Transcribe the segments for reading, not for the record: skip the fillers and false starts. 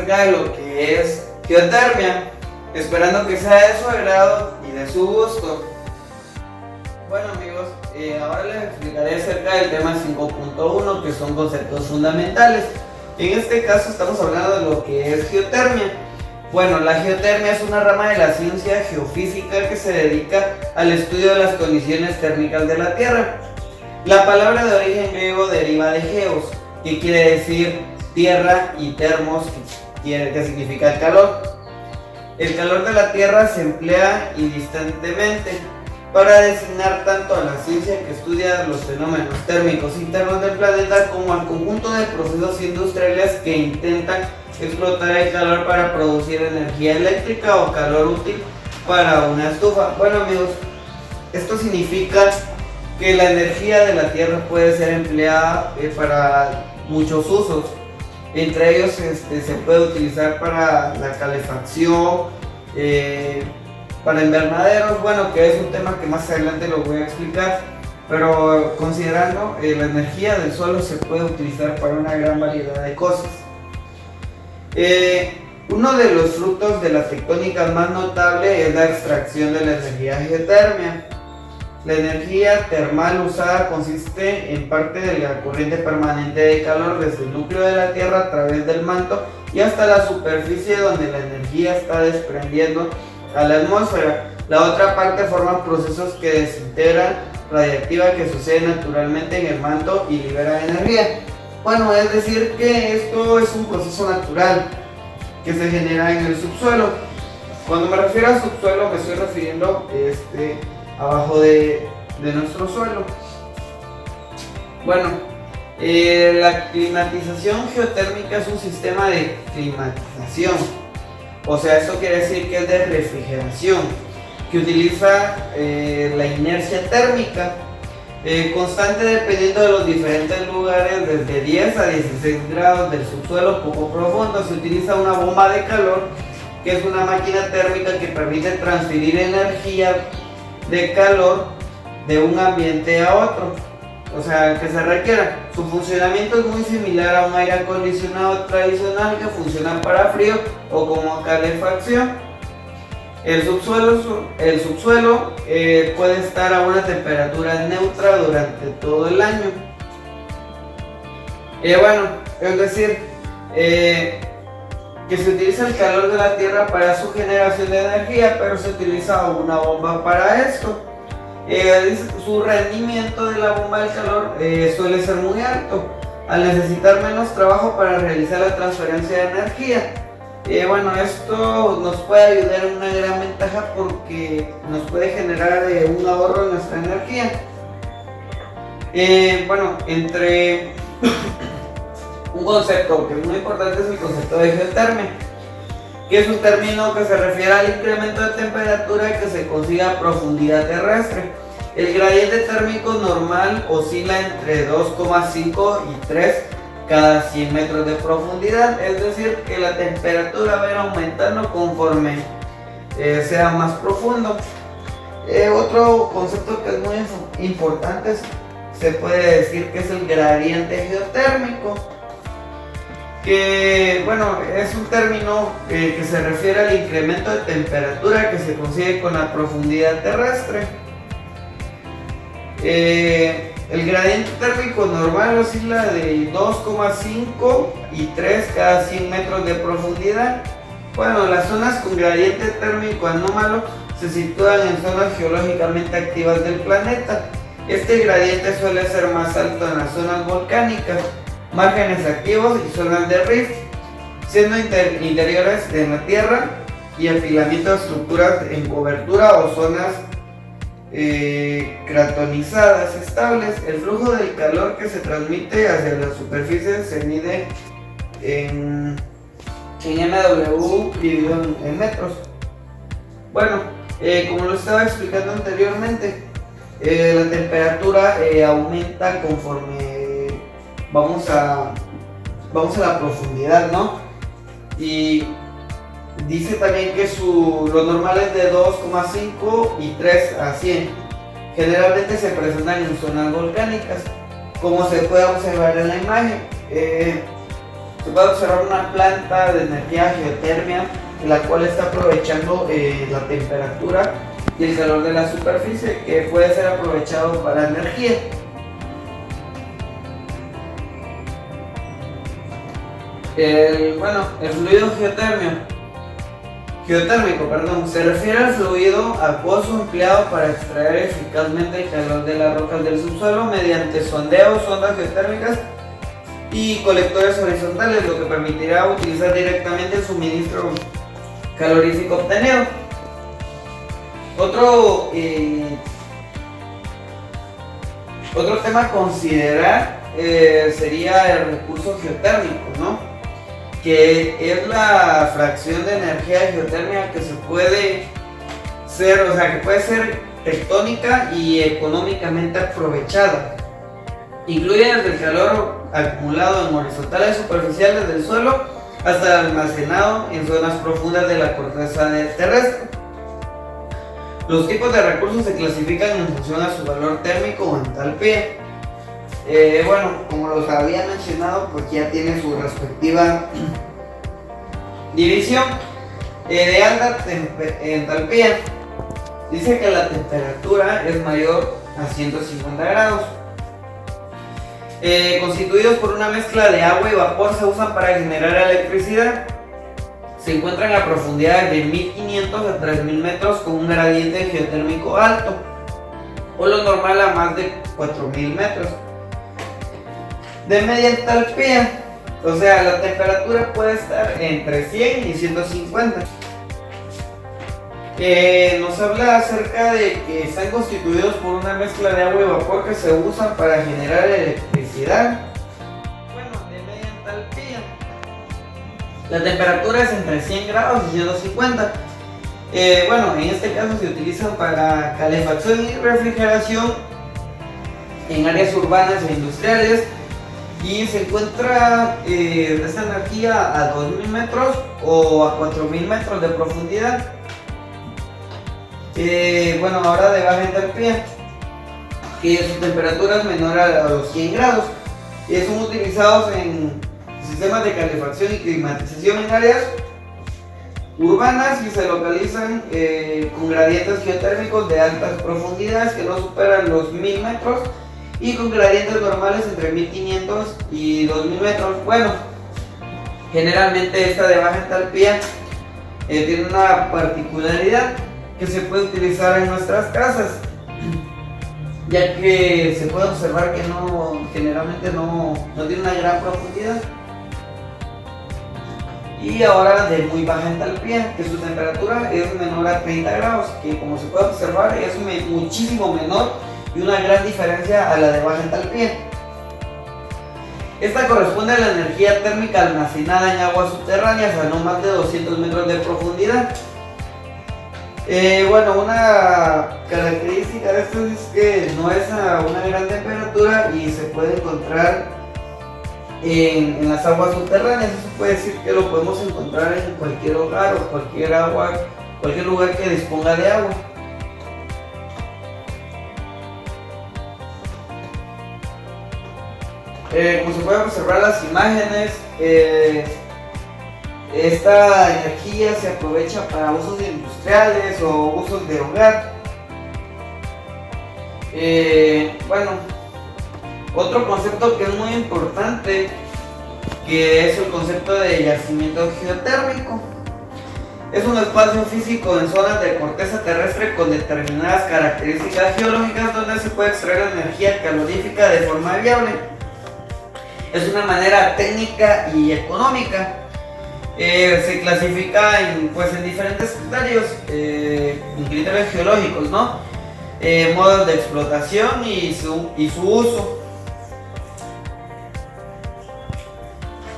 acerca de lo que es geotermia, esperando que sea de su agrado y de su gusto. Bueno amigos, ahora les explicaré acerca del tema 5.1, que son conceptos fundamentales. En este caso estamos hablando de lo que es geotermia. Bueno, la geotermia es una rama de la ciencia geofísica que se dedica al estudio de las condiciones térmicas de la Tierra. La palabra de origen griego deriva de geos, que quiere decir tierra, y termos, que significa el calor. El calor de la Tierra se emplea indistintamente para designar tanto a la ciencia que estudia los fenómenos térmicos internos del planeta como al conjunto de procesos industriales que intentan explotar el calor para producir energía eléctrica o calor útil para una estufa. Bueno amigos, esto significa que la energía de la Tierra puede ser empleada para muchos usos. Entre ellos se puede utilizar para la calefacción, para invernaderos, bueno, que es un tema que más adelante lo voy a explicar, pero considerando la energía del suelo se puede utilizar para una gran variedad de cosas. Uno de los frutos de la tectónica más notable es la extracción de la energía geotérmica. La energía termal usada consiste en parte de la corriente permanente de calor desde el núcleo de la Tierra a través del manto y hasta la superficie, donde la energía está desprendiendo a la atmósfera. La otra parte forma procesos que desintegran radiactiva que sucede naturalmente en el manto y libera energía. Bueno, es decir que esto es un proceso natural que se genera en el subsuelo. Cuando me refiero al subsuelo me estoy refiriendo abajo de nuestro suelo. Bueno, la climatización geotérmica es un sistema de climatización, o sea, esto quiere decir que es de refrigeración, que utiliza la inercia térmica constante dependiendo de los diferentes lugares, desde 10 a 16 grados del subsuelo poco profundo. Se utiliza una bomba de calor, que es una máquina térmica que permite transferir energía de calor de un ambiente a otro, o sea, que se requiera. Su funcionamiento es muy similar a un aire acondicionado tradicional que funciona para frío o como calefacción. El subsuelo puede estar a una temperatura neutra durante todo el año. Bueno, es decir, que se utiliza el calor de la Tierra para su generación de energía, pero se utiliza una bomba para esto. Su rendimiento de la bomba de calor suele ser muy alto, al necesitar menos trabajo para realizar la transferencia de energía. Bueno, esto nos puede ayudar en una gran ventaja porque nos puede generar un ahorro en nuestra energía. Bueno, entre un concepto que es muy importante es el concepto de geotermia, que es un término que se refiere al incremento de temperatura que se consigue a profundidad terrestre. El gradiente térmico normal oscila entre 2,5 y 3 cada 100 metros de profundidad, es decir, que la temperatura va a ir aumentando conforme sea más profundo. Otro concepto que es muy importante se puede decir que es el gradiente geotérmico, que bueno, es un término que se refiere al incremento de temperatura que se consigue con la profundidad terrestre. El gradiente térmico normal oscila de 2,5 y 3 cada 100 metros de profundidad. Bueno, las zonas con gradiente térmico anómalo se sitúan en zonas geológicamente activas del planeta. Este gradiente suele ser más alto en las zonas volcánicas, márgenes activos y zonas de rift, siendo interiores de la Tierra y afilamiento de estructuras en cobertura o zonas cratonizadas estables. El flujo del calor que se transmite hacia la superficie se mide en MW dividido en metros. Bueno, como lo estaba explicando anteriormente, la temperatura aumenta conforme vamos a la profundidad, ¿no? Y dice también que lo normal es de 2,5 y 3 a 100. Generalmente se presentan en zonas volcánicas, como se puede observar en la imagen. Se puede observar una planta de energía geotermia, la cual está aprovechando la temperatura y el calor de la superficie, que puede ser aprovechado para energía. El fluido geotérmico, se refiere al fluido acuoso empleado para extraer eficazmente el calor de las rocas del subsuelo mediante sondeos, ondas geotérmicas y colectores horizontales, lo que permitirá utilizar directamente el suministro calorífico obtenido. Otro tema a considerar sería el recurso geotérmico, ¿no? Que es la fracción de energía geotérmica que puede ser tectónica y económicamente aprovechada. Incluye desde el calor acumulado en horizontales superficiales del suelo hasta el almacenado en zonas profundas de la corteza terrestre. Los tipos de recursos se clasifican en función a su valor térmico o entalpía. Como los había mencionado, pues ya tiene su respectiva división. De alta entalpía, dice que la temperatura es mayor a 150 grados. Constituidos por una mezcla de agua y vapor, se usan para generar electricidad. Se encuentran a profundidades de 1500 a 3000 metros con un gradiente geotérmico alto, o lo normal a más de 4000 metros. De media entalpía, la temperatura puede estar entre 100 y 150. Nos habla acerca de que están constituidos por una mezcla de agua y vapor que se usan para generar electricidad. De media entalpía, la temperatura es entre 100 grados y 150. En este caso se utilizan para calefacción y refrigeración en áreas urbanas e industriales. Y se encuentra esta energía a 2000 metros o a 4000 metros de profundidad. Ahora de baja entalpía, que su temperatura es menor a los 100 grados. Son utilizados en sistemas de calefacción y climatización en áreas urbanas y se localizan con gradientes geotérmicos de altas profundidades que no superan los 1000 metros. Y con gradientes normales entre 1500 y 2000 metros. Generalmente esta de baja entalpía tiene una particularidad que se puede utilizar en nuestras casas, ya que se puede observar que generalmente no tiene una gran profundidad. Y ahora de muy baja entalpía, que su temperatura es menor a 30 grados, que como se puede observar es muchísimo menor y una gran diferencia a la de baja entalpía. Esta corresponde a la energía térmica almacenada en aguas subterráneas a no más de 200 metros de profundidad. Una característica de esto es que no es a una gran temperatura y se puede encontrar en las aguas subterráneas. Eso puede decir que lo podemos encontrar en cualquier hogar o cualquier lugar que disponga de agua. Como se pueden observar las imágenes, esta energía se aprovecha para usos industriales o usos de hogar. Otro concepto que es muy importante, que es el concepto de yacimiento geotérmico. Es un espacio físico en zonas de corteza terrestre con determinadas características geológicas donde se puede extraer energía calorífica de forma viable. Es una manera técnica y económica. Se clasifica en diferentes criterios, en criterios geológicos, ¿no? Modos de explotación y su uso.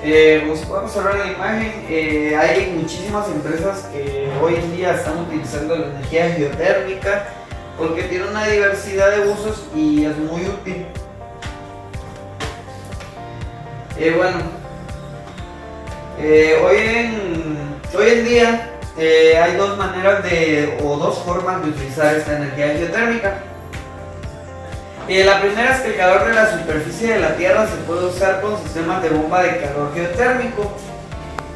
Como se puede observar en la imagen, hay muchísimas empresas que hoy en día están utilizando la energía geotérmica porque tiene una diversidad de usos y es muy útil. Hoy en día hay dos formas de utilizar esta energía geotérmica. La primera es que el calor de la superficie de la Tierra se puede usar con sistemas de bomba de calor geotérmico.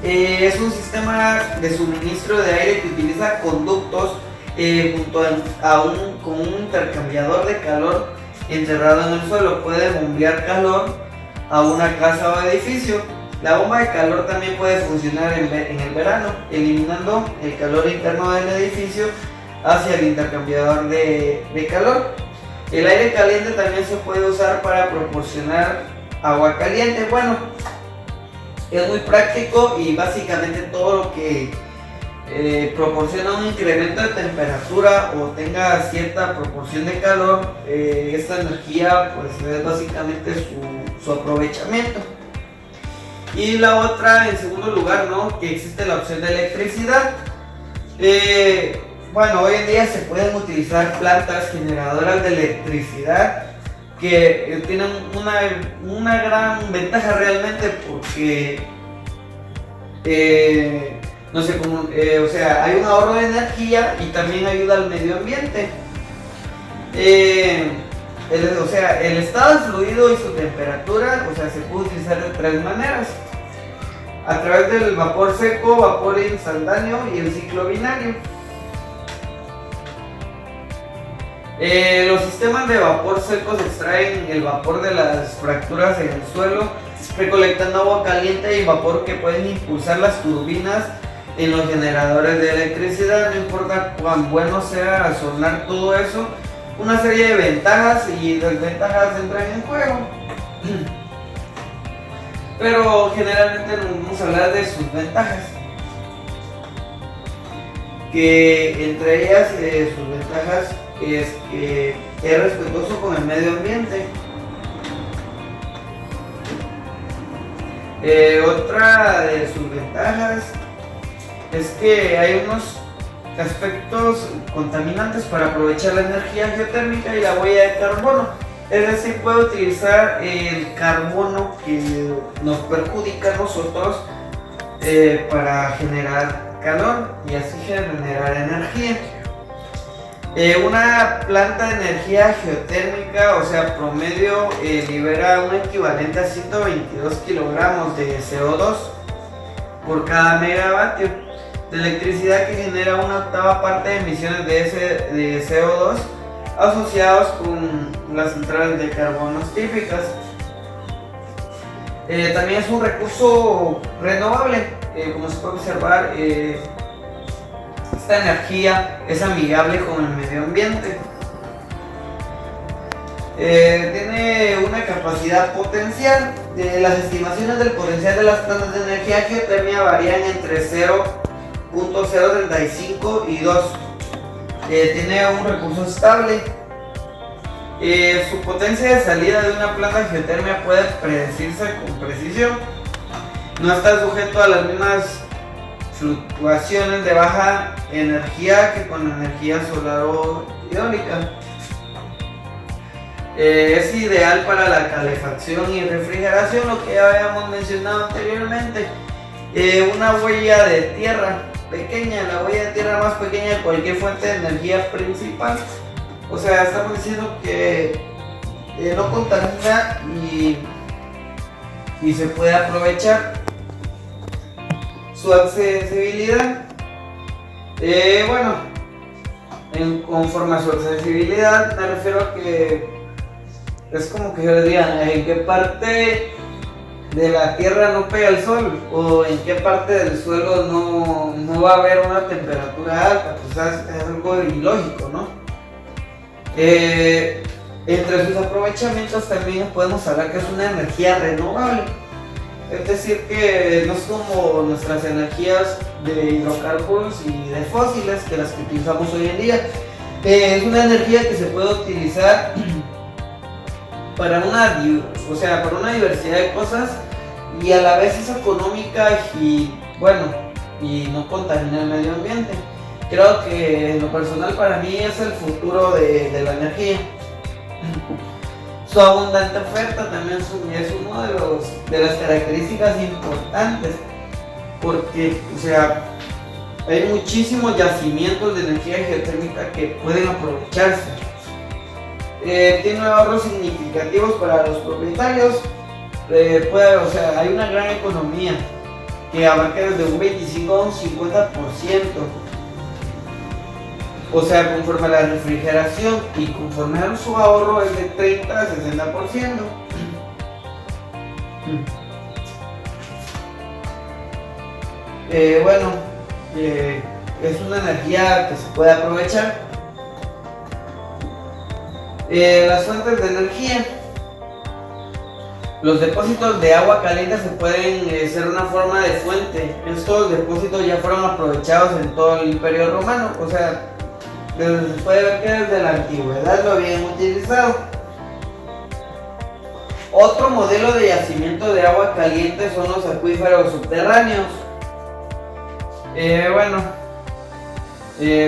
Es un sistema de suministro de aire que utiliza conductos junto con un intercambiador de calor enterrado en el suelo. Puede bombear calor a una casa o edificio. La bomba de calor también puede funcionar en el verano, eliminando el calor interno del edificio hacia el intercambiador de calor. El aire caliente también se puede usar para proporcionar agua caliente. Bueno, es muy práctico y básicamente todo lo que proporciona un incremento de temperatura o tenga cierta proporción de calor, esta energía pues es básicamente su aprovechamiento. Y la otra, en segundo lugar, ¿no?, que existe la opción de electricidad. Bueno, hoy en día se pueden utilizar plantas generadoras de electricidad que tienen una gran ventaja realmente porque no sé cómo, o sea, hay un ahorro de energía y también ayuda al medio ambiente. O sea, el estado de fluido y su temperatura, o sea, se puede utilizar de tres maneras: a través del vapor seco, vapor instantáneo y el ciclo binario. Los sistemas de vapor secos extraen el vapor de las fracturas en el suelo, recolectando agua caliente y vapor que pueden impulsar las turbinas en los generadores de electricidad. No importa cuán bueno sea sonar todo eso, una serie de ventajas y desventajas entran en juego. Pero generalmente nos vamos a hablar de sus ventajas. Que entre ellas, sus ventajas es que es respetuoso con el medio ambiente. Otra de sus ventajas es que hay unos aspectos contaminantes para aprovechar la energía geotérmica y la huella de carbono. Es decir, puede utilizar el carbono que nos perjudica a nosotros para generar calor y así generar energía. Una planta de energía geotérmica, o sea, promedio, libera un equivalente a 122 kilogramos de CO2 por cada megavatio de electricidad, que genera una octava parte de emisiones de CO2 asociados con las centrales de carbonos típicas. También es un recurso renovable, como se puede observar. Esta energía es amigable con el medio ambiente. Tiene una capacidad potencial. Las estimaciones del potencial de las plantas de energía geotérmica varían entre 0.035 y 2. Tiene un recurso estable. Su potencia de salida de una planta geotérmica puede predecirse con precisión. No está sujeto a las mismas fluctuaciones de baja energía que con energía solar o eólica. Es ideal para la calefacción y refrigeración, lo que ya habíamos mencionado anteriormente. Una huella de tierra pequeña, la huella de tierra más pequeña de cualquier fuente de energía principal. O sea, estamos diciendo que no contamina y se puede aprovechar. Su accesibilidad, bueno, conforme a su accesibilidad me refiero a que es como que yo les diga en qué parte de la tierra no pega el sol o en qué parte del suelo no va a haber una temperatura alta. Pues es algo ilógico, ¿no? Entre sus aprovechamientos también podemos hablar que es una energía renovable. Es decir, que no es como nuestras energías de hidrocarburos y de fósiles, que las que utilizamos hoy en día. Es una energía que se puede utilizar para una diversidad de cosas y a la vez es económica y bueno, y no contamina el medio ambiente. Creo que en lo personal para mí es el futuro de la energía. Su abundante oferta también es uno de las características importantes, porque, o sea, hay muchísimos yacimientos de energía geotérmica que pueden aprovecharse. tiene ahorros significativos para los propietarios. Hay una gran economía que abarca desde un 25 a un 50%. O sea, conforme a la refrigeración y conforme a su ahorro es de 30 a 60%. Es una energía que se puede aprovechar. Las fuentes de energía. Los depósitos de agua caliente se pueden ser una forma de fuente. Estos depósitos ya fueron aprovechados en todo el Imperio Romano. O sea, se puede ver que desde la antigüedad lo habían utilizado. Otro modelo de yacimiento de agua caliente son los acuíferos subterráneos.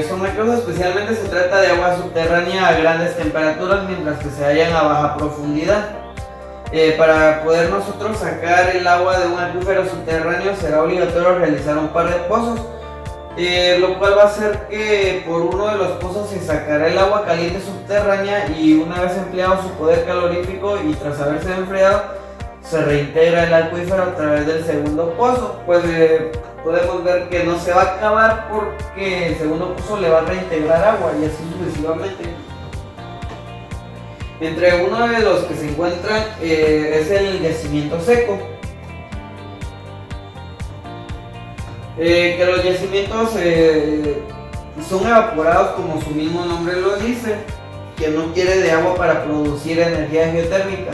Son aquellos, especialmente se trata de agua subterránea a grandes temperaturas mientras que se hallan a baja profundidad. Para poder nosotros sacar el agua de un acuífero subterráneo será obligatorio realizar un par de pozos, lo cual va a hacer que por uno de los pozos se sacará el agua caliente subterránea y una vez empleado su poder calorífico y tras haberse enfriado se reintegra el acuífero a través del segundo pozo. Podemos ver que no se va a acabar porque el segundo pozo le va a reintegrar agua y así sucesivamente. Entre uno de los que se encuentran es el yacimiento seco. Que los yacimientos son evaporados como su mismo nombre lo dice, que no quiere de agua para producir energía geotérmica.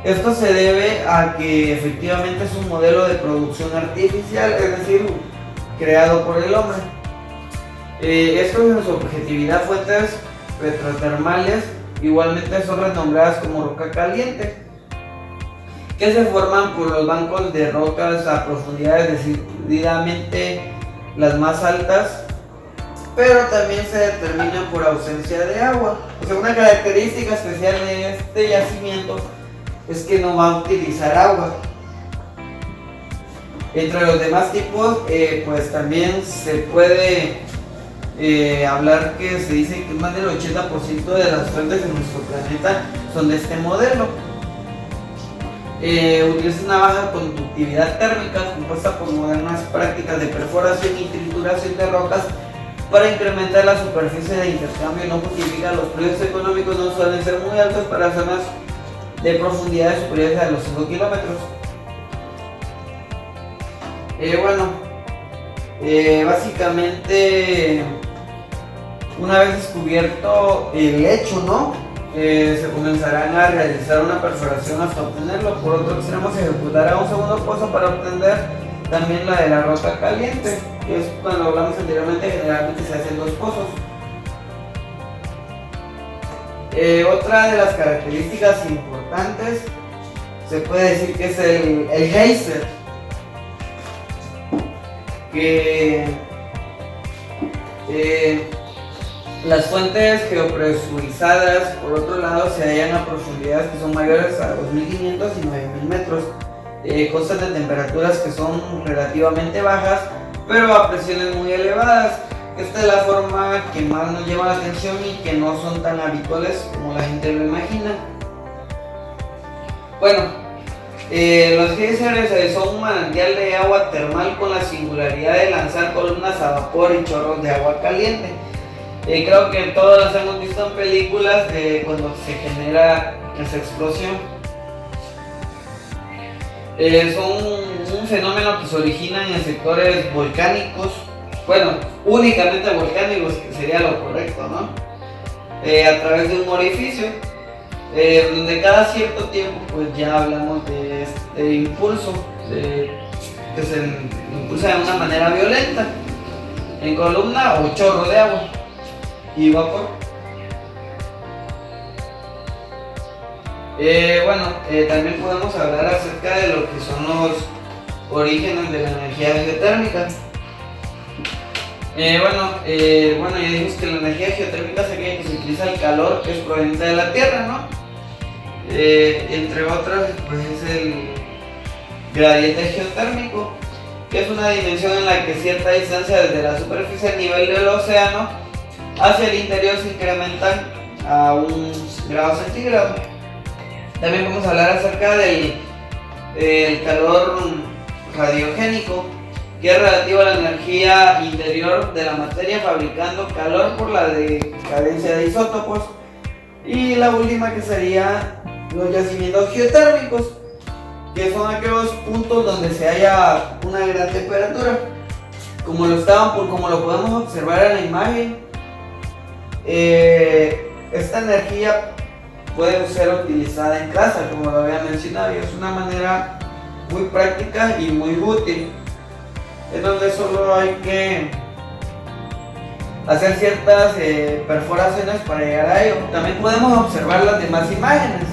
Esto se debe a que efectivamente es un modelo de producción artificial, es decir, creado por el hombre. Esto en su objetividad, fuentes petrotermales igualmente son renombradas como roca caliente, que se forman por los bancos de rocas a profundidades decididamente las más altas, pero también se determinan por ausencia de agua. O sea, una característica especial de este yacimiento es que no va a utilizar agua. Entre los demás tipos, pues también se puede hablar que se dice que más del 80% de las fuentes en nuestro planeta son de este modelo. Utiliza una baja conductividad térmica compuesta por modernas prácticas de perforación y trituración de rocas para incrementar la superficie de intercambio. No justifica, los precios económicos no suelen ser muy altos para zonas de profundidades superiores a los 5 kilómetros. Básicamente, una vez descubierto el lecho, se comenzarán a realizar una perforación hasta obtenerlo. Por otro extremo se ejecutará un segundo pozo para obtener también la de la roca caliente, que es cuando hablamos anteriormente, generalmente se hacen dos pozos. Otra de las características importantes se puede decir que es el geyser, que las fuentes geopresurizadas, por otro lado, se hallan a profundidades que son mayores a 2.500 y 9.000 metros. Constan de temperaturas que son relativamente bajas, pero a presiones muy elevadas. Esta es la forma que más nos llama la atención y que no son tan habituales como la gente lo imagina. Los geysers son un manantial de agua termal con la singularidad de lanzar columnas a vapor y chorros de agua caliente. Creo que todos las hemos visto en películas de cuando se genera esa explosión. Son un fenómeno que se origina en sectores volcánicos, únicamente volcánicos, que sería lo correcto, ¿no? A través de un orificio, donde cada cierto tiempo, pues ya hablamos de este impulso, que se impulsa de una manera violenta, en columna o chorro de agua y vapor. También podemos hablar acerca de lo que son los orígenes de la energía geotérmica. Ya dijimos que la energía geotérmica es aquella que se utiliza el calor que es proveniente de la Tierra, ¿no? Entre otras, pues es el gradiente geotérmico, que es una dimensión en la que cierta distancia desde la superficie al nivel del océano hacia el interior se incrementan a 1 grado centígrado. También vamos a hablar acerca del calor radiogénico, que es relativo a la energía interior de la materia fabricando calor por la decadencia de isótopos. Y la última, que sería los yacimientos geotérmicos, que son aquellos puntos donde se halla una gran temperatura. Como lo podemos observar en la imagen, esta energía puede ser utilizada en casa, como lo había mencionado, y es una manera muy práctica y muy útil, en donde solo hay que hacer ciertas perforaciones para llegar a ello. También podemos observar las demás imágenes.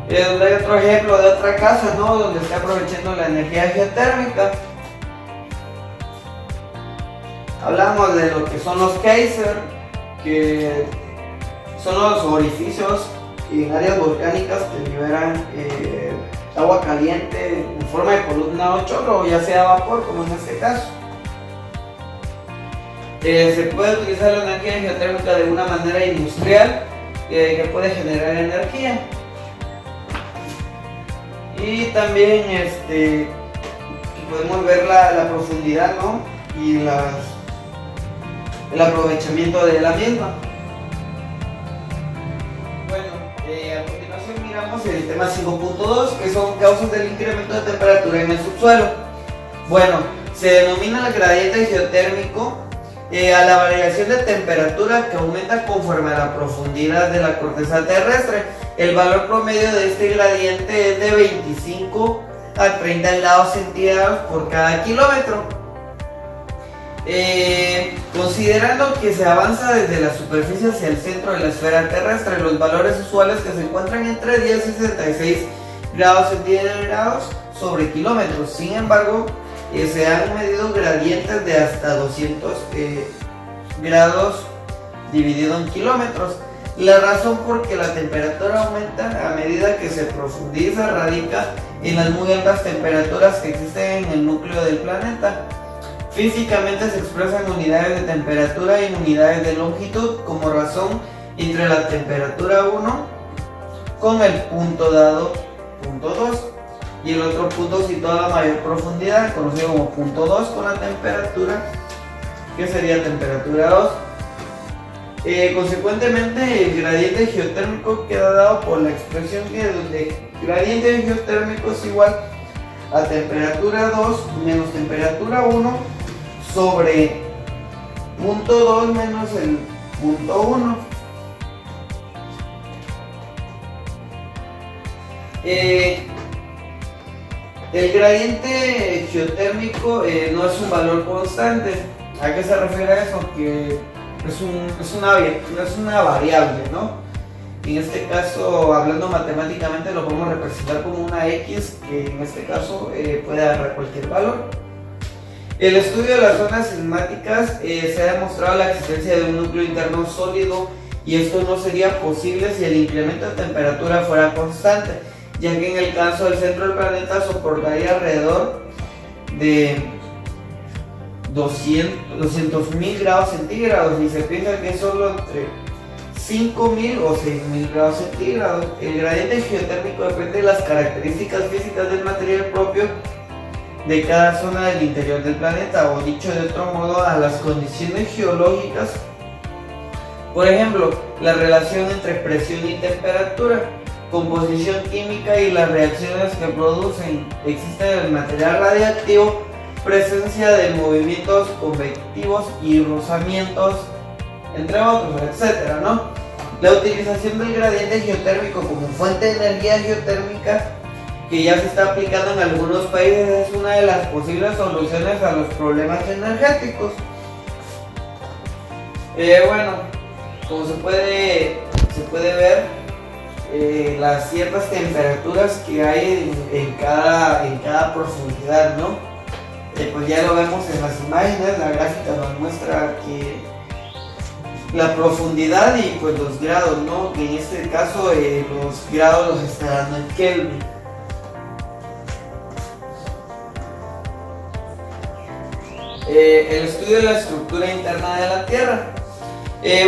Hay otro ejemplo de otra casa, ¿no?, donde está aprovechando la energía geotérmica. Hablamos de lo que son los geysers, que son los orificios en áreas volcánicas que liberan agua caliente en forma de columna o chorro, ya sea vapor, como en este caso. Se puede utilizar la energía geotérmica de una manera industrial que puede generar energía. Y también podemos ver la profundidad, ¿no?, y el aprovechamiento de la misma. Bueno, a continuación miramos el tema 5.2, que son causas del incremento de temperatura en el subsuelo. Bueno, se denomina el gradiente geotérmico a la variación de temperatura que aumenta conforme a la profundidad de la corteza terrestre. El valor promedio de este gradiente es de 25 a 30 grados centígrados por cada kilómetro. Considerando que se avanza desde la superficie hacia el centro de la esfera terrestre, los valores usuales que se encuentran entre 10 y 66 grados centígrados sobre kilómetros. Sin embargo, se han medido gradientes de hasta 200 grados dividido en kilómetros. La razón por que la temperatura aumenta a medida que se profundiza radica en las muy altas temperaturas que existen en el núcleo del planeta. Físicamente se expresan unidades de temperatura y en unidades de longitud como razón entre la temperatura 1 con el punto dado punto 2 y el otro punto situado a mayor profundidad, conocido como punto 2, con la temperatura que sería temperatura 2. Consecuentemente, el gradiente geotérmico queda dado por la expresión que donde gradiente geotérmico es igual a temperatura 2 menos temperatura 1 sobre punto 2 menos el punto 1. El gradiente geotérmico no es un valor constante. ¿A qué se refiere a eso? Que es una variable, ¿no? En este caso, hablando matemáticamente, lo podemos representar como una X, que en este caso puede agarrar cualquier valor. El estudio de las zonas climáticas se ha demostrado la existencia de un núcleo interno sólido, y esto no sería posible si el incremento de temperatura fuera constante, ya que en el caso del centro del planeta soportaría alrededor de 200.000 grados centígrados, y se piensa que es solo entre 5.000 o 6.000 grados centígrados. El gradiente geotérmico depende de las características físicas del material propio de cada zona del interior del planeta, o dicho de otro modo, a las condiciones geológicas. Por ejemplo, la relación entre presión y temperatura, composición química y las reacciones que producen. Existe el material radiactivo, presencia de movimientos convectivos y rozamientos, entre otros, etcétera, ¿no? La utilización del gradiente geotérmico como fuente de energía geotérmica, que ya se está aplicando en algunos países, es una de las posibles soluciones a los problemas energéticos. Bueno, como se puede ver, las ciertas temperaturas que hay en cada profundidad, ¿no? Pues ya lo vemos en las imágenes, la gráfica nos muestra que la profundidad y pues los grados, ¿no? Que en este caso los grados los está dando en Kelvin. El estudio de la estructura interna de la Tierra.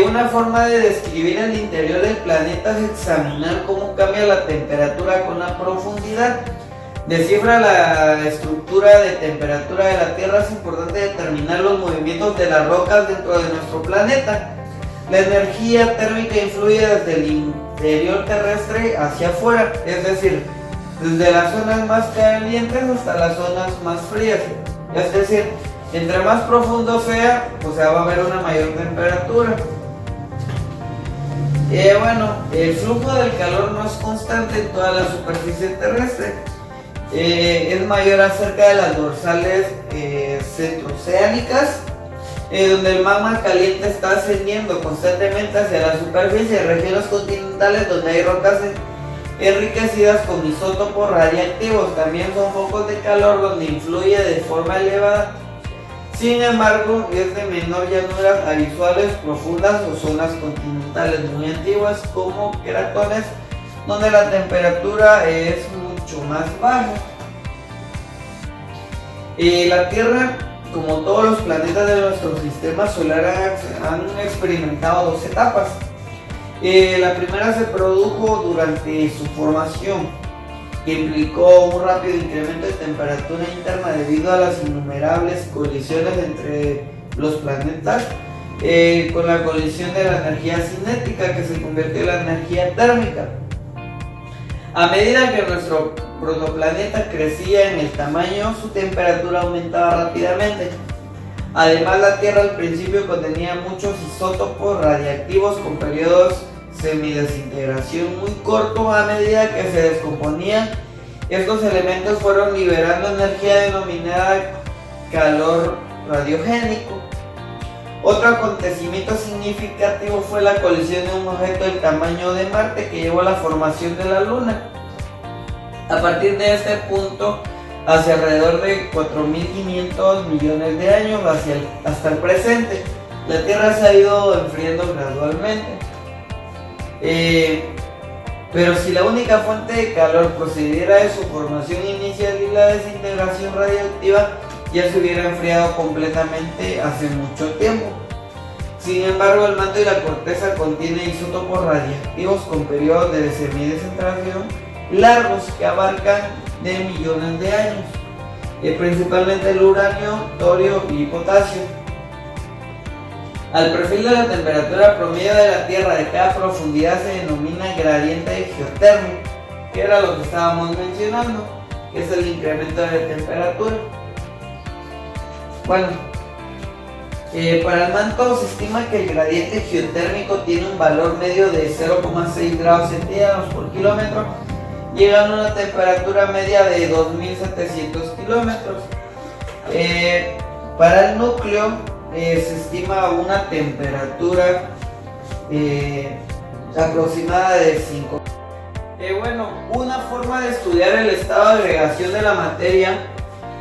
Una forma de describir el interior del planeta es examinar cómo cambia la temperatura con la profundidad. Descifra la estructura de temperatura de la Tierra. Es importante determinar los movimientos de las rocas dentro de nuestro planeta. La energía térmica influye desde el interior terrestre hacia afuera, es decir, desde las zonas más calientes hasta las zonas más frías. Es decir, entre más profundo sea, pues va a haber una mayor temperatura. El flujo del calor no es constante en toda la superficie terrestre. Es mayor acerca de las dorsales centrooceánicas, donde el magma caliente está ascendiendo constantemente hacia la superficie, de regiones continentales donde hay rocas enriquecidas con isótopos radiactivos. También son focos de calor donde influye de forma elevada. Sin embargo, es de menor llanuras a visuales profundas o zonas continentales muy antiguas como cratones, donde la temperatura es mucho más baja. La Tierra, como todos los planetas de nuestro sistema solar, han experimentado dos etapas. La primera se produjo durante su formación, que implicó un rápido incremento de temperatura interna debido a las innumerables colisiones entre los planetas, con la colisión de la energía cinética que se convirtió en la energía térmica. A medida que nuestro protoplaneta crecía en el tamaño, su temperatura aumentaba rápidamente. Además, la Tierra al principio contenía muchos isótopos radiactivos con periodos semidesintegración muy corto. A medida que se descomponían, estos elementos fueron liberando energía denominada calor radiogénico. Otro acontecimiento significativo fue la colisión de un objeto del tamaño de Marte que llevó a la formación de la Luna. A partir de este punto, hacia alrededor de 4.500 millones de años hasta el presente, la Tierra se ha ido enfriando gradualmente. Pero si la única fuente de calor procediera de su formación inicial y la desintegración radiactiva, ya se hubiera enfriado completamente hace mucho tiempo. Sin embargo, el manto y la corteza contienen isótopos radiactivos con periodos de semidesintegración largos que abarcan de millones de años, principalmente el uranio, torio y potasio. Al perfil de la temperatura promedio de la Tierra de cada profundidad se denomina gradiente geotérmico, que era lo que estábamos mencionando, que es el incremento de temperatura. Para el manto se estima que el gradiente geotérmico tiene un valor medio de 0,6 grados centígrados por kilómetro, llegando a una temperatura media de 2.700 kilómetros. Para el núcleo se estima una temperatura aproximada de 5. Una forma de estudiar el estado de agregación de la materia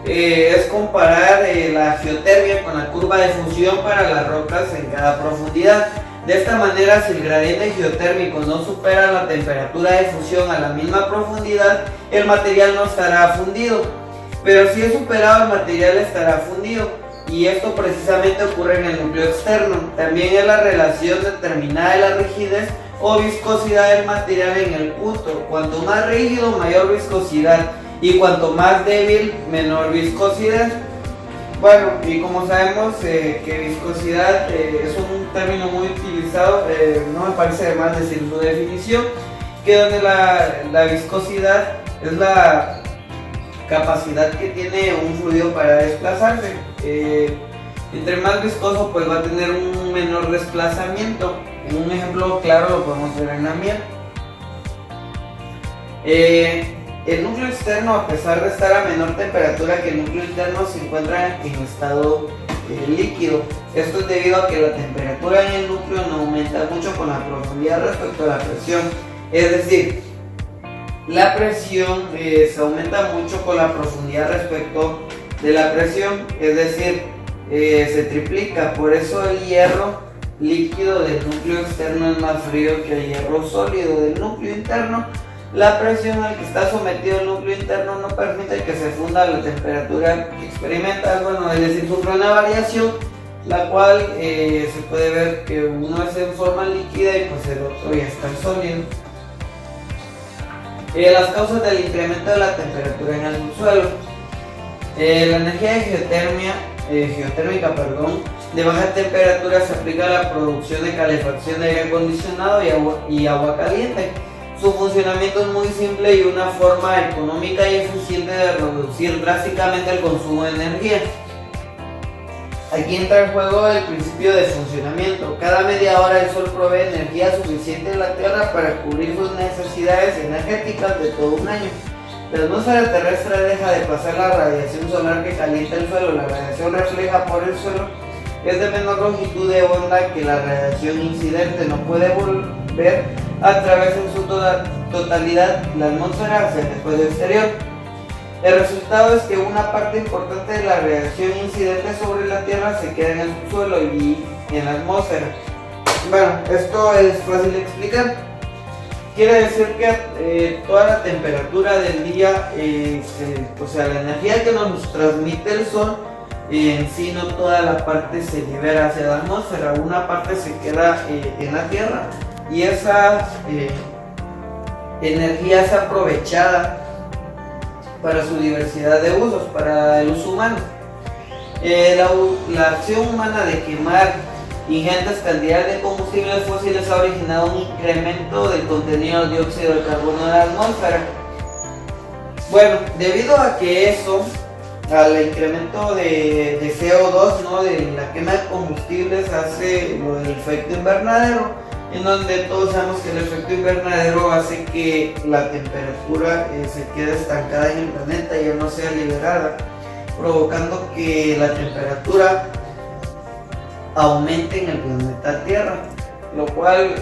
es comparar la geotermia con la curva de fusión para las rocas en cada profundidad. De esta manera, si el gradiente geotérmico no supera la temperatura de fusión a la misma profundidad, el material no estará fundido, pero si es superado, el material estará fundido, y esto precisamente ocurre en el núcleo externo. También es la relación determinada de la rigidez o viscosidad del material en el punto. Cuanto más rígido, mayor viscosidad, y cuanto más débil, menor viscosidad. Y como sabemos que viscosidad es un término muy utilizado, no me parece de más decir su definición, que donde la viscosidad es la capacidad que tiene un fluido para desplazarse. Entre más viscoso, pues va a tener un menor desplazamiento. En un ejemplo claro lo podemos ver en la miel. El núcleo externo, a pesar de estar a menor temperatura que el núcleo interno, se encuentra en estado líquido. Esto es debido a que la temperatura en el núcleo no aumenta mucho con la profundidad respecto a la presión. Es decir, la presión se aumenta mucho con la profundidad respecto de la presión, es decir, se triplica. Por eso el hierro líquido del núcleo externo es más frío que el hierro sólido del núcleo interno. La presión al que está sometido el núcleo interno no permite que se funda a la temperatura que experimenta, es decir, sufre una variación la cual se puede ver que uno es en forma líquida y pues el otro ya está en sólido. Las causas del incremento de la temperatura en el suelo. La energía de geotérmica de baja temperatura se aplica a la producción de calefacción de aire acondicionado y agua caliente. Su funcionamiento es muy simple y una forma económica y eficiente de reducir drásticamente el consumo de energía. Aquí entra en juego el principio de funcionamiento. Cada media hora el sol provee energía suficiente a la Tierra para cubrir sus necesidades energéticas de todo un año. La atmósfera terrestre deja de pasar la radiación solar que calienta el suelo. La radiación refleja por el suelo es de menor longitud de onda que la radiación incidente. No puede volver a través en su totalidad la atmósfera hacia el espacio exterior. El resultado es que una parte importante de la radiación incidente sobre la Tierra se queda en el subsuelo y en la atmósfera. Bueno, esto es fácil de explicar. Quiere decir que toda la temperatura del día, o sea, la energía que nos transmite el sol, en sí no toda la parte se libera hacia la atmósfera, una parte se queda en la Tierra y esa energía es aprovechada para su diversidad de usos, para el uso humano. La acción humana de quemar ingentes cantidades de combustibles fósiles ha originado un incremento del contenido de dióxido de carbono en la atmósfera. Bueno, debido a que eso, al incremento de CO2, ¿no?, de la quema de combustibles, hace lo del efecto invernadero, en donde todos sabemos que el efecto invernadero hace que la temperatura se quede estancada en el planeta y ya no sea liberada, provocando que la temperatura aumente en el planeta Tierra, lo cual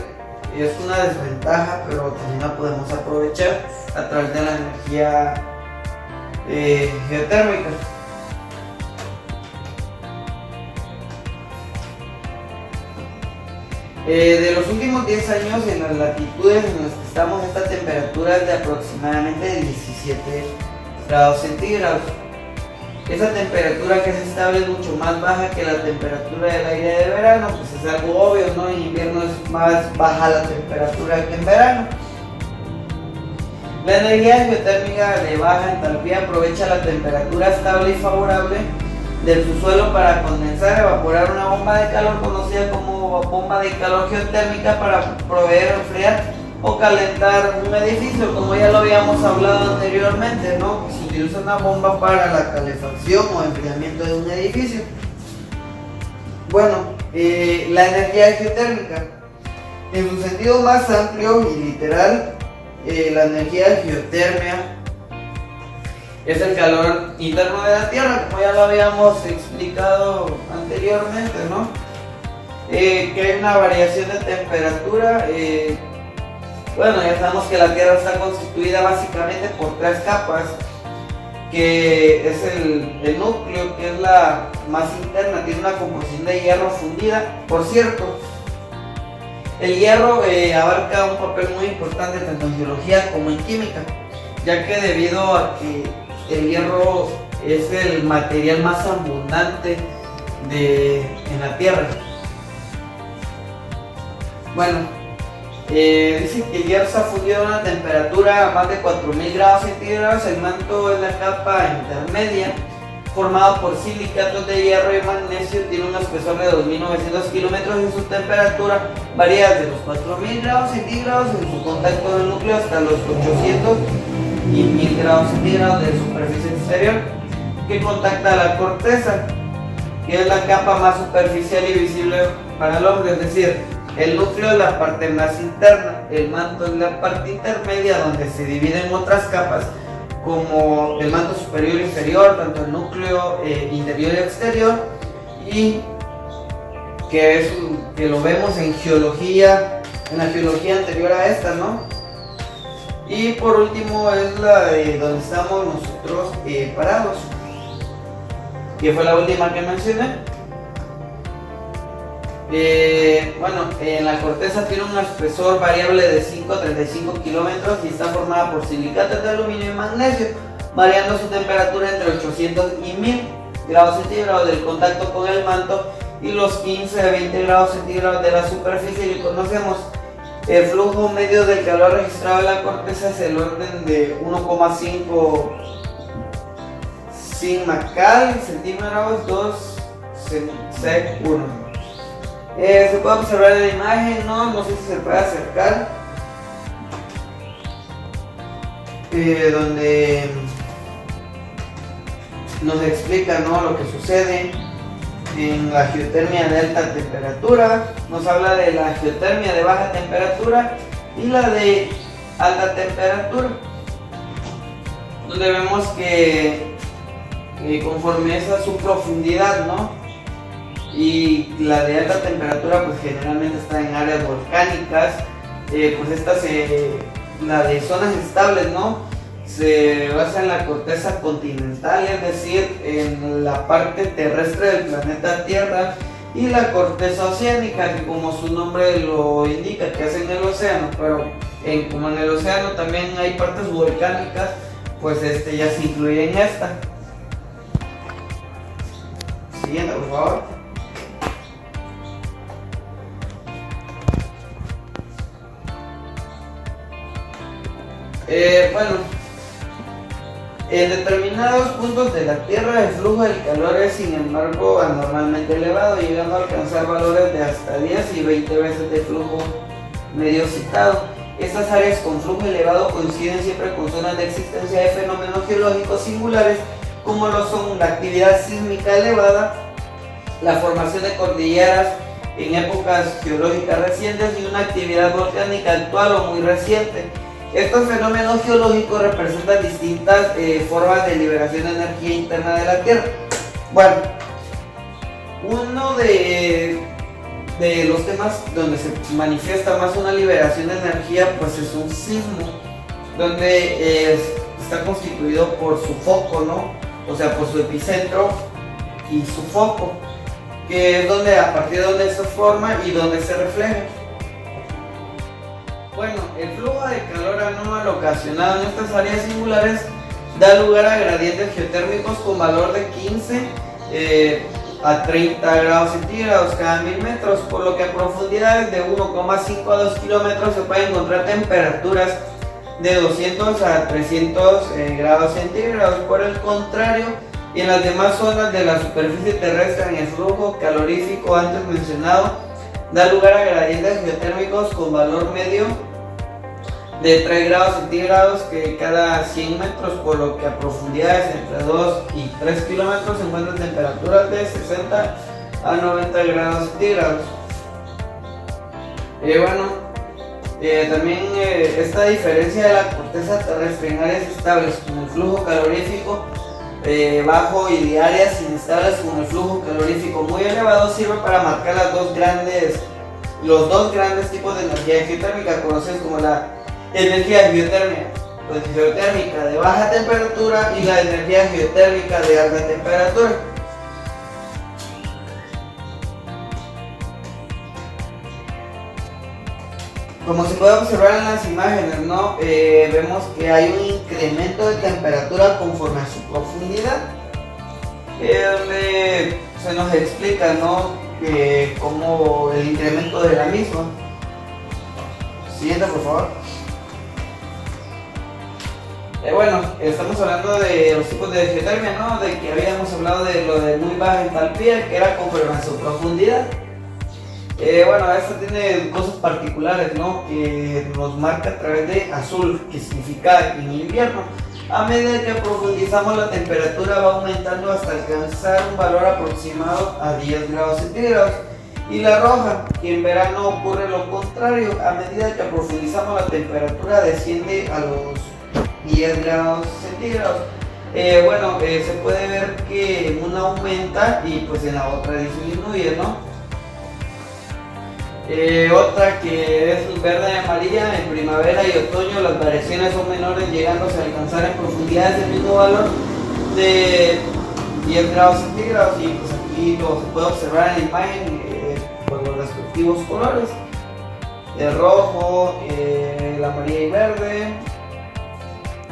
es una desventaja, pero también la podemos aprovechar a través de la energía geotérmica. De los últimos 10 años, en las latitudes en las que estamos, esta temperatura es de aproximadamente 17 grados centígrados. Esa temperatura, que es estable, es mucho más baja que la temperatura del aire de verano, pues es algo obvio, ¿no? En invierno es más baja la temperatura que en verano. La energía geotérmica de baja entalpía aprovecha la temperatura estable y favorable del subsuelo para condensar, evaporar una bomba de calor conocida como bomba de calor geotérmica para proveer, enfriar o calentar un edificio, como ya lo habíamos hablado anteriormente, ¿no? Se utiliza una bomba para la calefacción o enfriamiento de un edificio. Bueno, la energía geotérmica, en su sentido más amplio y literal, la energía de geotermia es el calor interno de la Tierra, como ya lo habíamos explicado anteriormente, ¿no? Que hay una variación de temperatura. Bueno, ya sabemos que la Tierra está constituida básicamente por 3 capas, que es el núcleo, que es la más interna, tiene una composición de hierro fundida. Por cierto, el hierro abarca un papel muy importante tanto en geología como en química, ya que debido a que el hierro es el material más abundante en la Tierra. Bueno, dice que el hierro está fundido a una temperatura a más de 4000 grados centígrados. El manto es la capa intermedia, formado por silicatos de hierro y magnesio. Tiene un espesor de 2900 kilómetros y su temperatura varía desde los 4000 grados centígrados en su contacto del núcleo hasta los 800 y 1000 grados centígrados de superficie exterior, que contacta la corteza, que es la capa más superficial y visible para el hombre. Es decir, el núcleo es la parte más interna, el manto es la parte intermedia, donde se dividen otras capas como el manto superior e inferior, tanto el núcleo interior y exterior, y que lo vemos en geología, en la geología anterior a esta, ¿no? Y por último es la de donde estamos nosotros parados, que fue la última que mencioné. Bueno, en la corteza tiene un espesor variable de 5 a 35 kilómetros y está formada por silicatos de aluminio y magnesio, variando su temperatura entre 800 y 1000 grados centígrados del contacto con el manto, y los 15 a 20 grados centígrados de la superficie que conocemos. El flujo medio del calor registrado en la corteza es el orden de 1,5 sigma-cal centígrados 2 sec 1. Se puede observar en la imagen, no sé si se puede acercar, donde nos explica, ¿no?, lo que sucede en la geotermia de alta temperatura. Nos habla de la geotermia de baja temperatura y la de alta temperatura, donde vemos que conforme es a su profundidad, ¿no?, y la de alta temperatura pues generalmente está en áreas volcánicas, pues la de zonas estables, ¿no?, se basa en la corteza continental, es decir, en la parte terrestre del planeta Tierra, y la corteza oceánica, que como su nombre lo indica, que es en el océano, pero como en el océano también hay partes volcánicas, pues ya se incluye en esta. Siguiente, por favor. En determinados puntos de la Tierra el flujo del calor es, sin embargo, anormalmente elevado, llegando a alcanzar valores de hasta 10 y 20 veces de flujo medio citado. Estas áreas con flujo elevado coinciden siempre con zonas de existencia de fenómenos geológicos singulares, como lo son la actividad sísmica elevada, la formación de cordilleras en épocas geológicas recientes y una actividad volcánica actual o muy reciente. Estos fenómenos geológicos representan distintas formas de liberación de energía interna de la Tierra. Bueno, uno de los temas donde se manifiesta más una liberación de energía pues es un sismo, donde está constituido por su foco, ¿no? O sea, por su epicentro y su foco, que es donde, a partir de donde se forma y donde se refleja. Bueno, el flujo de calor anómalo ocasionado en estas áreas singulares da lugar a gradientes geotérmicos con valor de 15 a 30 grados centígrados cada 1000 metros, por lo que a profundidades de 1,5 a 2 kilómetros se pueden encontrar temperaturas de 200 a 300 grados centígrados. Por el contrario, en las demás zonas de la superficie terrestre, en el flujo calorífico antes mencionado da lugar a gradientes geotérmicos con valor medio de 3 grados centígrados que cada 100 metros, por lo que a profundidades entre 2 y 3 kilómetros se encuentran temperaturas de 60 a 90 grados centígrados. También esta diferencia de la corteza terrestre en áreas estables con el flujo calorífico bajo y de áreas inestables con el flujo calorífico muy elevado sirve para marcar los dos grandes tipos de energía geotérmica conocidos como la energía geotérmica de baja temperatura y la energía geotérmica de alta temperatura. Como se puede observar en las imágenes, ¿no? Vemos que hay un incremento de temperatura conforme a su profundidad, donde se nos explica, ¿no?, como el incremento de la misma. Siguiente, por favor. Estamos hablando de los tipos de geotermia, ¿no? De que habíamos hablado de lo de muy baja entalpía, que era conforme a su profundidad. Esto tiene cosas particulares, ¿no?, que nos marca a través de azul, que significa en invierno. A medida que profundizamos, la temperatura va aumentando hasta alcanzar un valor aproximado a 10 grados centígrados. Y la roja, que en verano ocurre lo contrario. A medida que profundizamos, la temperatura desciende a los 10 grados centígrados. Se puede ver que en una aumenta y pues en la otra disminuye, ¿no? Otra que es verde y amarilla, en primavera y otoño las variaciones son menores, llegándose a alcanzar en profundidades el mismo valor de 10 grados centígrados. Y pues aquí lo se puede observar en la imagen por los respectivos colores: el rojo, el amarillo y verde,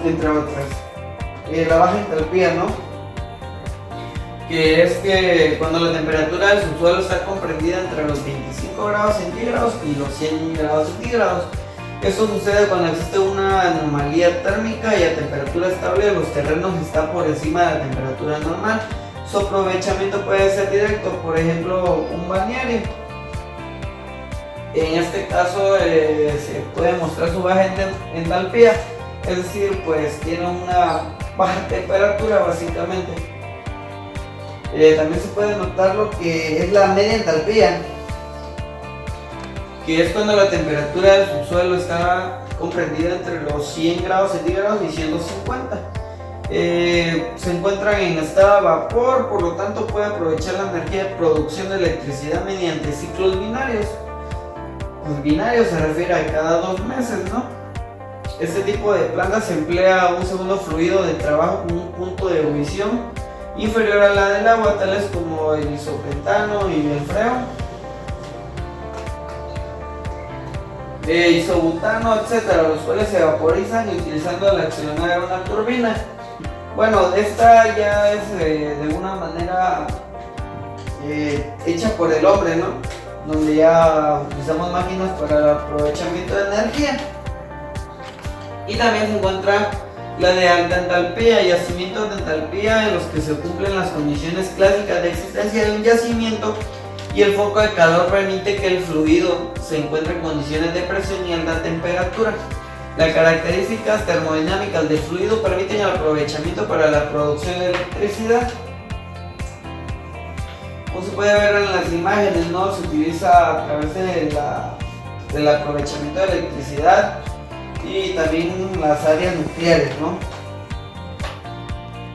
entre otras. La baja entalpía, ¿no? que es que cuando la temperatura del subsuelo está comprendida entre los 25 grados centígrados y los 100 grados centígrados. Esto sucede cuando existe una anomalía térmica y a temperatura estable los terrenos están por encima de la temperatura normal. Su aprovechamiento puede ser directo, por ejemplo, un balneario. En este caso se puede mostrar su baja entalpía, es decir, pues tiene una baja temperatura básicamente. También se puede notar lo que es la media entalpía, que es cuando la temperatura del subsuelo está comprendida entre los 100 grados centígrados y 150. Se encuentran en estado de vapor, por lo tanto puede aprovechar la energía de producción de electricidad mediante ciclos binarios. Los binarios se refiere a cada 2 meses, ¿no? Este tipo de plantas emplea un segundo fluido de trabajo con un punto de ebullición inferior a la del agua, tales como el isopentano y el freón, isobutano, etc., los cuales se vaporizan utilizando la acción de una turbina. Bueno, esta ya es de una manera hecha por el hombre, ¿no? Donde ya utilizamos máquinas para el aprovechamiento de energía. Y también se encuentra la de alta entalpía, yacimientos de entalpía en los que se cumplen las condiciones clásicas de existencia de un yacimiento y el foco de calor permite que el fluido se encuentre en condiciones de presión y alta temperatura. Las características termodinámicas del fluido permiten el aprovechamiento para la producción de electricidad. Como se puede ver en las imágenes, ¿no? Se utiliza a través del aprovechamiento de electricidad y también las áreas nucleares, ¿no?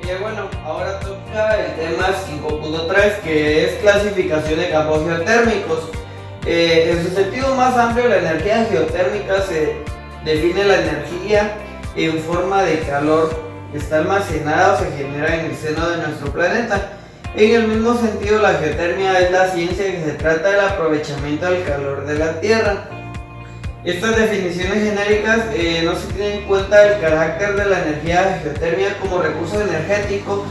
Y bueno, ahora toca el tema 5.3, que es clasificación de campos geotérmicos. En su sentido más amplio, la energía geotérmica se define la energía en forma de calor que está almacenada o se genera en el seno de nuestro planeta. En el mismo sentido, la geotermia es la ciencia que se trata del aprovechamiento del calor de la Tierra. Estas definiciones genéricas no se tienen en cuenta el carácter de la energía geotérmica como recurso energético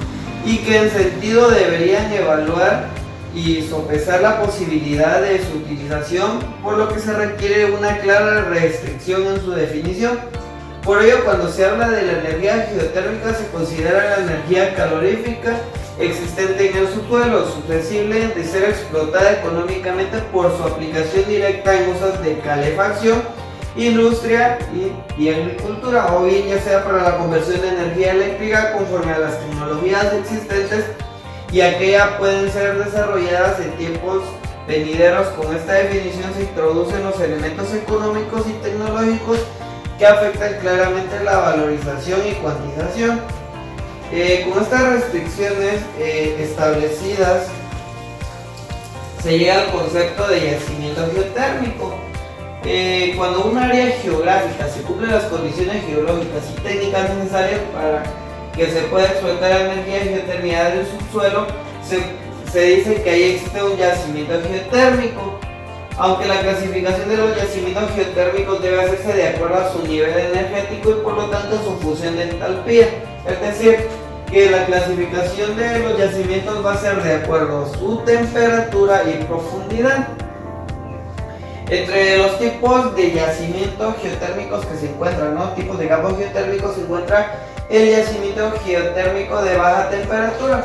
y que en sentido deberían evaluar y sopesar la posibilidad de su utilización, por lo que se requiere una clara restricción en su definición. Por ello, cuando se habla de la energía geotérmica se considera la energía calorífica existente en el subsuelo, susceptible de ser explotada económicamente por su aplicación directa en usos de calefacción, industria y agricultura, o bien ya sea para la conversión de energía eléctrica conforme a las tecnologías existentes y aquellas pueden ser desarrolladas en tiempos venideros. Con esta definición se introducen los elementos económicos y tecnológicos que afectan claramente la valorización y cuantización. Con estas restricciones establecidas se llega al concepto de yacimiento geotérmico. Cuando un área geográfica se cumplen las condiciones geológicas y técnicas necesarias para que se pueda explotar la energía geotérmica del subsuelo, se dice que ahí existe un yacimiento geotérmico. Aunque la clasificación de los yacimientos geotérmicos debe hacerse de acuerdo a su nivel energético y por lo tanto su función de entalpía, es decir, que la clasificación de los yacimientos va a ser de acuerdo a su temperatura y profundidad. Entre los tipos de yacimientos geotérmicos que se encuentran, ¿no? Tipos de campos geotérmicos, se encuentra el yacimiento geotérmico de baja temperatura,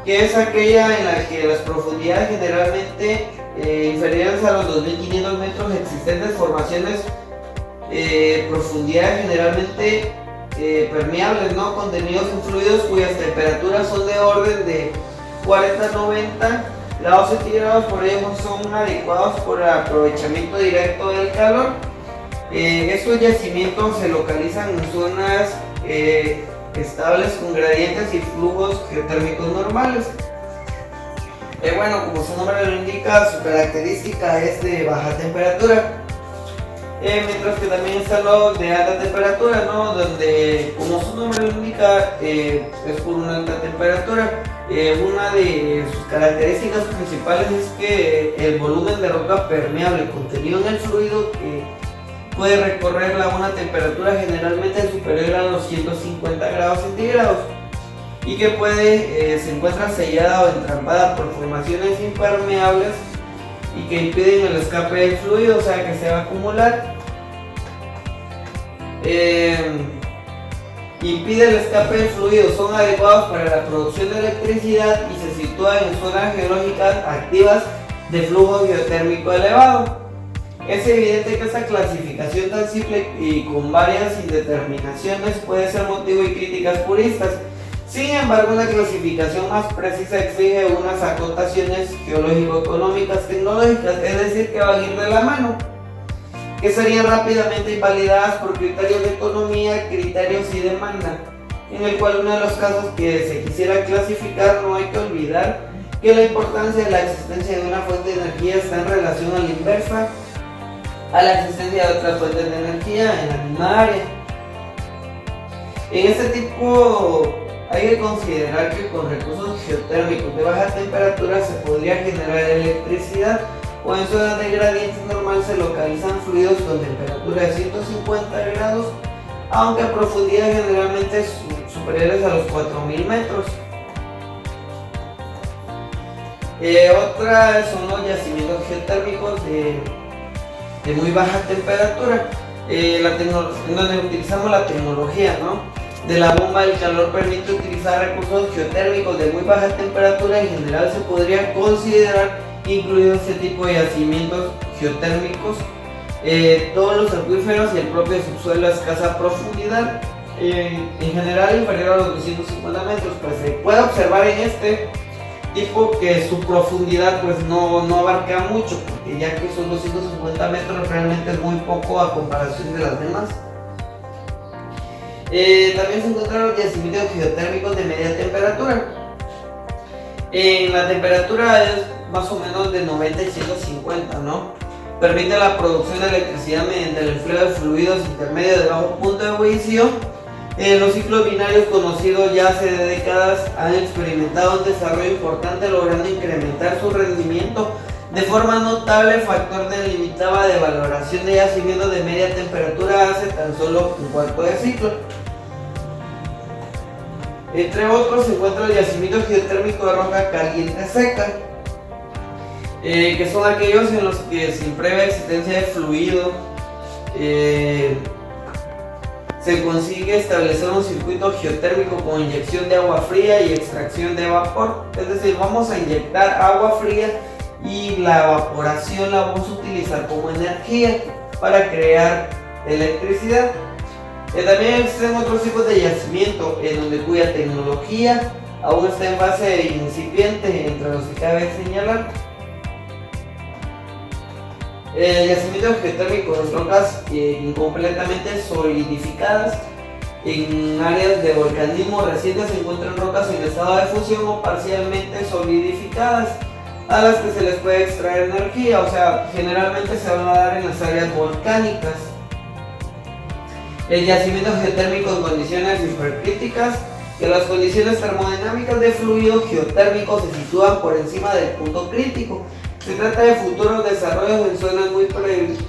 que es aquella en la que las profundidades generalmente inferiores a los 2500 metros, existentes formaciones, profundidades generalmente permeables, ¿no? Contenidos en fluidos cuyas temperaturas son de orden de 40-90 grados centígrados, por ello son adecuados por el aprovechamiento directo del calor. Estos yacimientos se localizan en zonas estables con gradientes y flujos geotérmicos normales. Bueno, como su nombre lo indica, su característica es de baja temperatura. Mientras que también están los de alta temperatura, ¿no? Donde, como su nombre lo indica, es por una alta temperatura. Una de sus características principales es que el volumen de roca permeable contenido en el fluido puede recorrer una temperatura generalmente superior a los 150 grados centígrados. y que se encuentra sellada o entrampada por formaciones impermeables y que impiden el escape del fluido, o sea que se va a acumular. Impide el escape del fluido, son adecuados para la producción de electricidad y se sitúan en zonas geológicas activas de flujo geotérmico elevado. Es evidente que esta clasificación tan simple y con varias indeterminaciones puede ser motivo de críticas puristas. Sin embargo, una clasificación más precisa exige unas acotaciones geológico-económicas tecnológicas, es decir, que van a ir de la mano, que serían rápidamente invalidadas por criterios de economía, criterios y demanda, en el cual uno de los casos que se quisiera clasificar no hay que olvidar que la importancia de la existencia de una fuente de energía está en relación a la inversa a la existencia de otras fuentes de energía en la misma área. En este tipo hay que considerar que con recursos geotérmicos de baja temperatura se podría generar electricidad, o en zonas de gradiente normal se localizan fluidos con temperatura de 150 grados, aunque a profundidades generalmente superiores a los 4000 metros. Otra son los yacimientos geotérmicos de muy baja temperatura, en donde utilizamos la tecnología, de la bomba del calor permite utilizar recursos geotérmicos de muy baja temperatura. En general se podría considerar incluido este tipo de yacimientos geotérmicos todos los acuíferos y el propio subsuelo a escasa profundidad, en general inferior a los 250 metros. Pues se puede observar en este tipo que su profundidad pues no abarca mucho, porque ya que son 250 metros realmente es muy poco a comparación de las demás. También se encuentran los yacimientos geotérmicos de media temperatura. La temperatura es más o menos de 90 y 150, Permite la producción de electricidad mediante el empleo de fluidos intermedios de bajo punto de ebullición. Los ciclos binarios conocidos ya hace décadas han experimentado un desarrollo importante, logrando incrementar su rendimiento de forma notable, factor que limitaba de valoración de yacimientos de media temperatura hace tan solo un cuarto de siglo. Entre otros se encuentra el yacimiento geotérmico de roca caliente seca, que son aquellos en los que sin previa existencia de fluido se consigue establecer un circuito geotérmico con inyección de agua fría y extracción de vapor. Es decir, vamos a inyectar agua fría y la evaporación la vamos a utilizar como energía para crear electricidad. También existen otros tipos de yacimiento cuya tecnología aún está en fase incipiente, entre los que cabe señalar yacimientos geotérmicos en rocas incompletamente solidificadas. En áreas de volcanismo reciente se encuentran rocas en estado de fusión o parcialmente solidificadas, a las que se les puede extraer energía, o sea, generalmente se van a dar en las áreas volcánicas. El yacimiento geotérmico en condiciones hipercríticas, que las condiciones termodinámicas de fluido geotérmico se sitúan por encima del punto crítico. Se trata de futuros desarrollos en zonas muy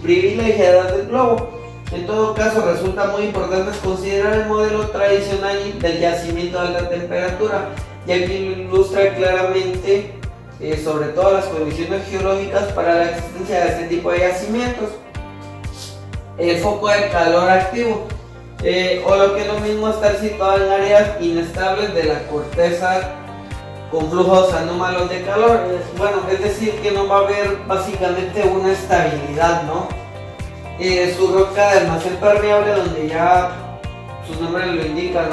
privilegiadas del globo. En todo caso, resulta muy importante considerar el modelo tradicional del yacimiento de alta temperatura, ya que ilustra claramente sobre todo las condiciones geológicas para la existencia de este tipo de yacimientos. El foco de calor activo, o lo que es lo mismo, estar situado en áreas inestables de la corteza con flujos anómalos de calor. Es decir, que no va a haber básicamente una estabilidad, su roca de almacén permeable, donde ya su nombre lo indica,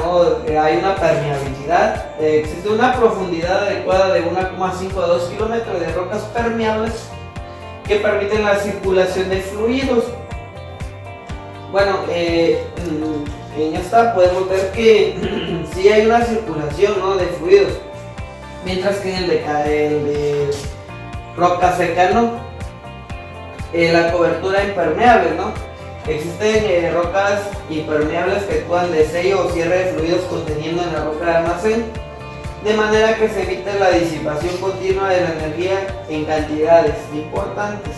hay una permeabilidad, existe una profundidad adecuada de 1,5 a 2 kilómetros de rocas permeables que permiten la circulación de fluidos. En esta podemos ver que sí hay una circulación de fluidos, mientras que en el de roca seca la cobertura impermeable, existen rocas impermeables que actúan de sello o cierre de fluidos conteniendo en la roca de almacén, de manera que se evite la disipación continua de la energía en cantidades importantes.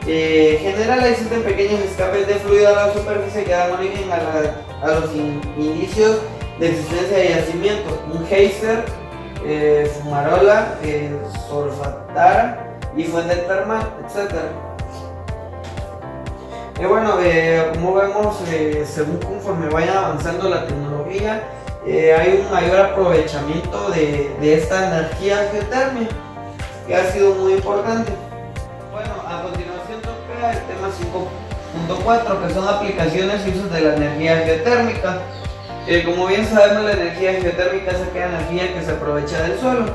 En general existen pequeños escapes de fluido a la superficie que dan origen a los indicios de existencia de yacimientos: un geyser, fumarola, solfatara y fuente termal, etc. Como vemos, según conforme vaya avanzando la tecnología, hay un mayor aprovechamiento de esta energía geotérmica, que ha sido muy importante. Bueno, a continuación toca el tema 5.4, que son aplicaciones y usos de la energía geotérmica. Como bien sabemos, la energía geotérmica es aquella energía que se aprovecha del suelo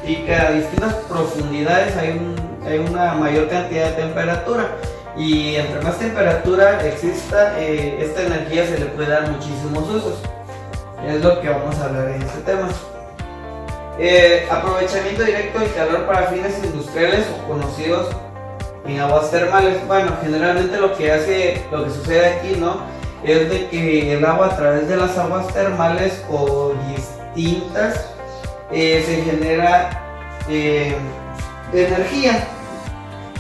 y que a distintas profundidades hay una mayor cantidad de temperatura, y entre más temperatura exista, esta energía se le puede dar muchísimos usos. Es lo que vamos a hablar en este tema. Aprovechamiento directo del calor para fines industriales o conocidos en aguas termales. Bueno, generalmente lo que sucede aquí, ¿no?, es de que el agua, a través de las aguas termales o distintas, se genera energía,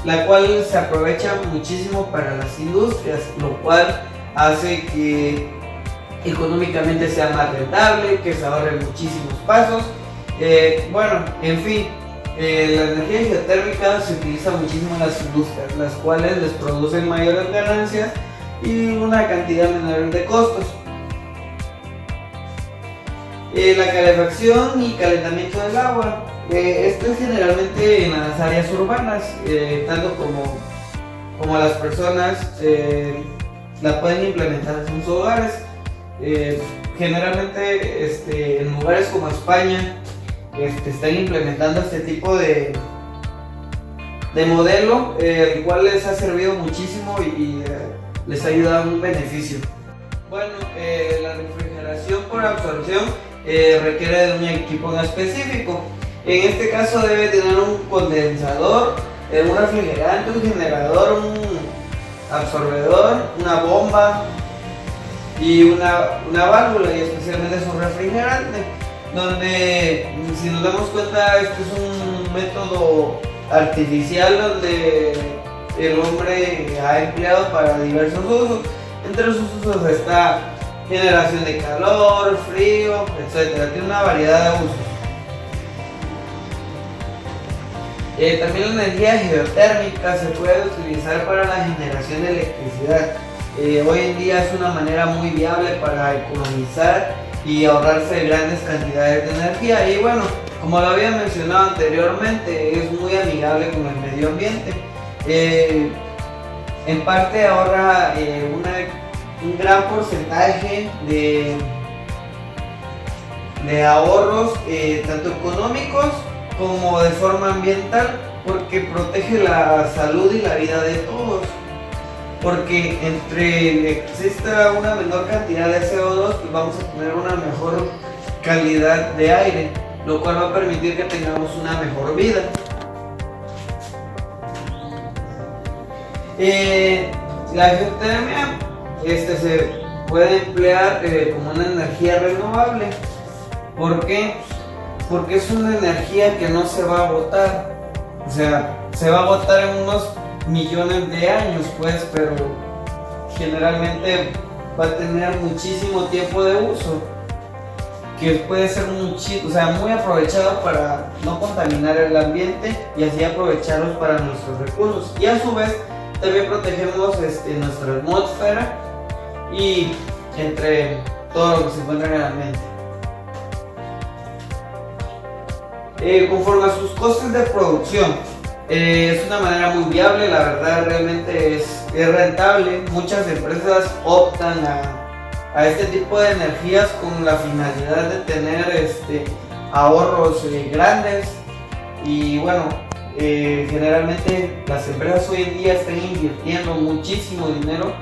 la cual se aprovecha muchísimo para las industrias, lo cual hace que económicamente sea más rentable, que se ahorren muchísimos pasos. En fin, la energía geotérmica se utiliza muchísimo en las industrias, las cuales les producen mayores ganancias y una cantidad menor de costos. La calefacción y calentamiento del agua. Esto es generalmente en las áreas urbanas, tanto como las personas la pueden implementar en sus hogares. Generalmente en lugares como España están implementando este tipo de modelo, el cual les ha servido muchísimo y les ha ayudado a un beneficio. Bueno, la refrigeración por absorción requiere de un equipo en específico. En este caso debe tener un condensador, un refrigerante, un generador, un absorbedor, una bomba y una válvula, y especialmente es un refrigerante, donde, si nos damos cuenta, este es un método artificial donde el hombre ha empleado para diversos usos. Entre sus usos está generación de calor, frío, etc. Tiene una variedad de usos. También la energía geotérmica se puede utilizar para la generación de electricidad. Hoy en día es una manera muy viable para economizar y ahorrarse grandes cantidades de energía, y bueno, como lo había mencionado anteriormente, es muy amigable con el medio ambiente. En parte ahorra un gran porcentaje de ahorros, tanto económicos como de forma ambiental, porque protege la salud y la vida de todos. Porque entre exista una menor cantidad de CO2, pues vamos a tener una mejor calidad de aire, lo cual va a permitir que tengamos una mejor vida. La geotermia se puede emplear como una energía renovable. ¿Por qué? Porque es una energía que no se va a agotar. O sea, se va a agotar en unos millones de años, pues, pero generalmente va a tener muchísimo tiempo de uso, que puede ser muy aprovechado para no contaminar el ambiente y así aprovecharlos para nuestros recursos, y a su vez también protegemos nuestra atmósfera y entre todo lo que se encuentra en el ambiente. Conforme a sus costes de producción, es una manera muy viable, la verdad, realmente es rentable. Muchas empresas optan a este tipo de energías con la finalidad de tener ahorros grandes, y bueno, generalmente las empresas hoy en día están invirtiendo muchísimo dinero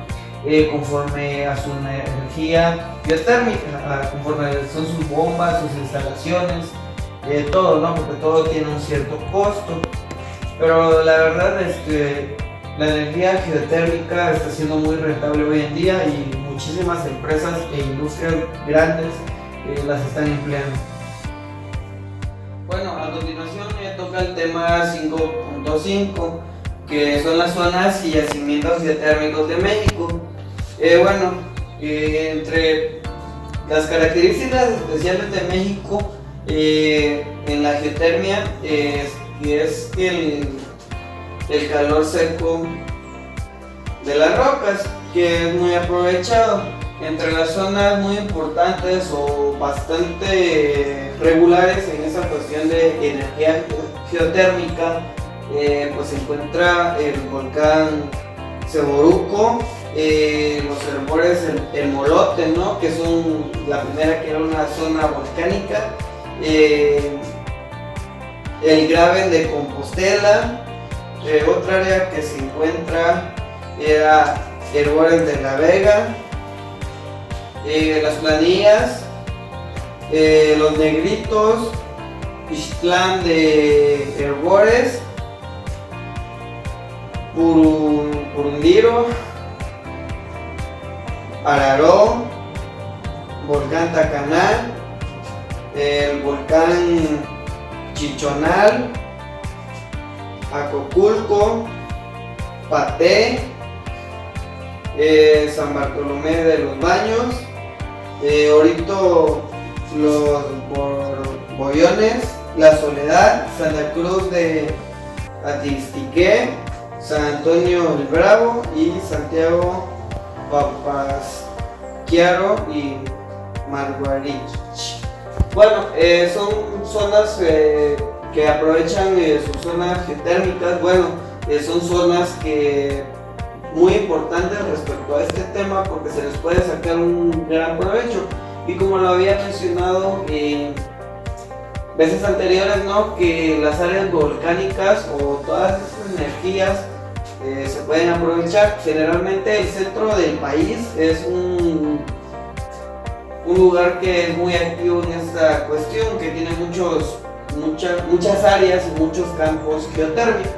conforme a su energía geotérmica, conforme son sus bombas, sus instalaciones, todo, ¿no? Porque todo tiene un cierto costo. Pero la verdad es que la energía geotérmica está siendo muy rentable hoy en día, y muchísimas empresas e industrias grandes las están empleando. Bueno, a continuación me toca el tema 5.5, que son las zonas y yacimientos geotérmicos de México. Entre Las características especiales de México en la geotermia es que el calor seco de las rocas, que es muy aprovechado. Entre las zonas muy importantes o bastante regulares en esa cuestión de energía geotérmica, pues se encuentra el volcán Ceboruco, los hervores el Molote, ¿no? Que son la primera, que era una zona volcánica, el Graben de Compostela, otra área que se encuentra era hervores de La Vega, las planillas, los Negritos, Ixtlán de Herbores, Purundiro, Araró, volcán Tacaná, el volcán Chichonal, Acoculco, Paté, San Bartolomé de los Baños, Orito, los Boyones, La Soledad, Santa Cruz de Atistique, San Antonio el Bravo y Santiago Papasquiaro y Marguarich. Bueno, son zonas que aprovechan sus zonas geotérmicas. Bueno, son zonas que muy importantes respecto a este tema porque se les puede sacar un gran provecho, y como lo había mencionado en veces anteriores, ¿no? Que las áreas volcánicas o todas estas energías se pueden aprovechar. Generalmente el centro del país es un lugar que es muy activo en esta cuestión, que tiene muchas áreas y muchos campos geotérmicos.